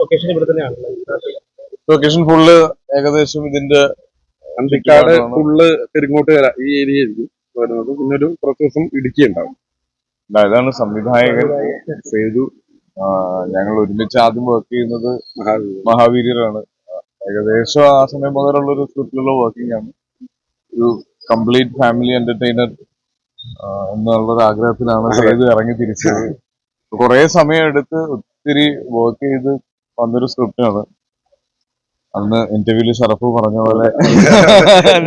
Location ഇവിടെ തന്നെയാണ്. Location full ഏകദേശം ഇതിന്റെ അന്തിക്കാട് ഫുള്ള് പെരിങ്ങോട്ടുകര ഈ ഏരിയ ആയിരിക്കും വരുന്നത്. പിന്നെ ഒരു കുറച്ച് ദിവസം ഇടുക്കി ഉണ്ടാവും. ഇതാണ് സംവിധായകൻ സേതു. ഞങ്ങൾ ഒരുമിച്ച് ആദ്യം വർക്ക് ചെയ്യുന്നത് മഹാവീര്യരാണ്. ഏകദേശം ആ സമയം മുതലുള്ള ഒരു സ്ക്രിപ്റ്റിലുള്ള വർക്കിംഗ് ആണ്. ഒരു കംപ്ലീറ്റ് ഫാമിലി എന്റർടൈനർ എന്നുള്ളൊരു ആഗ്രഹത്തിലാണ് സേതു ഇറങ്ങി തിരിച്ചത്. കുറെ സമയം എടുത്ത് ഒത്തിരി വർക്ക് ചെയ്ത് വന്നൊരു സ്ക്രിപ്റ്റാണ്. അന്ന് ഇന്റർവ്യൂല് ഷറഫ് പറഞ്ഞ പോലെ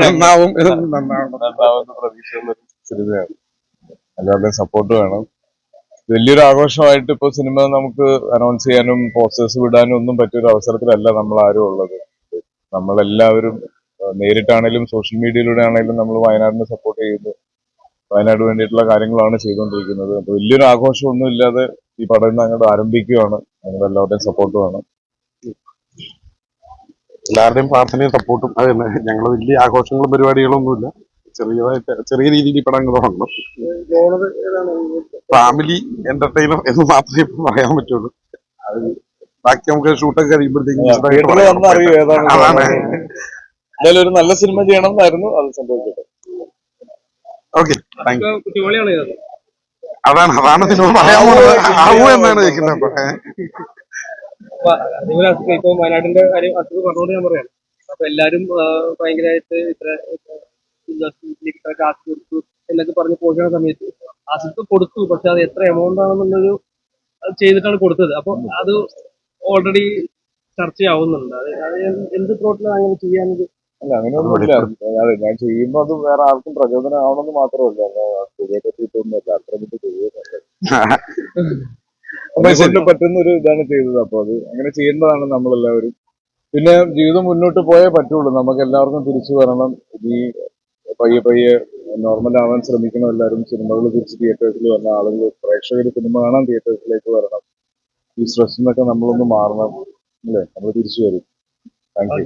നന്നാവുന്ന പ്രതീക്ഷയുള്ള സിനിമയാണ്. എല്ലാവരുടെയും സപ്പോർട്ട് വേണം. വലിയൊരു ആഘോഷമായിട്ട് ഇപ്പൊ സിനിമ നമുക്ക് അനൗൺസ് ചെയ്യാനും പോസ്റ്റേഴ്സ് വിടാനും ഒന്നും പറ്റിയൊരു അവസരത്തിലല്ല നമ്മൾ ആരും ഉള്ളത്. നമ്മളെല്ലാവരും നേരിട്ടാണേലും സോഷ്യൽ മീഡിയയിലൂടെ ആണെങ്കിലും നമ്മൾ വയനാടിനെ സപ്പോർട്ട് ചെയ്യുന്നു. വയനാട് വേണ്ടിയിട്ടുള്ള കാര്യങ്ങളാണ് ചെയ്തുകൊണ്ടിരിക്കുന്നത്. അപ്പൊ വലിയൊരു ആഘോഷമൊന്നും ഇല്ലാതെ ഈ പടം ഇന്ന് അങ്ങോട്ട് ആരംഭിക്കുകയാണ്. നിങ്ങൾ എല്ലാവരുടെയും സപ്പോർട്ട് വേണം. എല്ലാവരുടെയും പ്രാർത്ഥനയും സപ്പോർട്ടും. അത് തന്നെ, ഞങ്ങൾ വലിയ ആഘോഷങ്ങളും പരിപാടികളൊന്നുമില്ല. ചെറിയ രീതിയിൽ ഈ പടം തുടങ്ങണം. ഫാമിലി എന്റർടൈനർ എന്ന് മാത്രമേ ഇപ്പൊ പറയാൻ പറ്റുള്ളൂ. അത് ബാക്കി നമുക്ക് ഷൂട്ടൊക്കെ കഴിയുമ്പോഴത്തേക്കും എന്തായാലും ഒരു നല്ല സിനിമ ചെയ്യണം എന്നായിരുന്നു. അത് സംഭവിക്കട്ടെ. Okay, thank you. അതാണ് സിനിമ പറയാൻ ആവൂ എന്നാണ് ചോദിക്കുന്നത്. ഇപ്പൊ വയനാടിന്റെ കാര്യം അസുഖം പറഞ്ഞുകൊണ്ട് ഞാൻ പറയാം. അപ്പൊ എല്ലാരും ഭയങ്കരമായിട്ട് ഇത്ര കാശ് കൊടുത്തു എന്നൊക്കെ പറഞ്ഞ് പോകുന്ന സമയത്ത് ആസിഫ് കൊടുത്തു. പക്ഷെ അത് എത്ര എമൗണ്ട് ആണെന്നുള്ളൊരു ചെയ്തിട്ടാണ് കൊടുത്തത്. അപ്പൊ അത് ഓൾറെഡി ചർച്ചയാവുന്നുണ്ട്. അത് എന്ത് പ്ലോട്ടിലാണ് അങ്ങനെ ചെയ്യാനത്? അല്ല, അങ്ങനെയൊന്നുമില്ല. അതെ, ഞാൻ ചെയ്യുമ്പോ അത് വേറെ ആർക്കും പ്രചോദനം ആവണമെന്ന് മാത്രമല്ല. പുതിയ പറ്റിയിട്ടൊന്നുമില്ല. അത്ര പറ്റുന്ന ഒരു ഇതാണ് ചെയ്തത്. അപ്പൊ അത് അങ്ങനെ ചെയ്യേണ്ടതാണ് നമ്മളെല്ലാവരും. പിന്നെ ജീവിതം മുന്നോട്ട് പോയേ പറ്റുള്ളൂ. നമുക്ക് എല്ലാവർക്കും തിരിച്ചു വരണം. ഈ പയ്യെ നോർമൽ ആവാൻ ശ്രമിക്കണം. എല്ലാവരും സിനിമകൾ തിരിച്ച് തിയേറ്റേഴ്സിൽ വന്ന ആളുകൾ, പ്രേക്ഷകർ സിനിമ കാണാൻ തിയേറ്റേഴ്സിലേക്ക് വരണം. ഈ സ്ട്രെസ്സിൽ നിന്നൊക്കെ നമ്മളൊന്ന് മാറണം. അല്ലേ? നമ്മൾ തിരിച്ചു വരും. Thank you.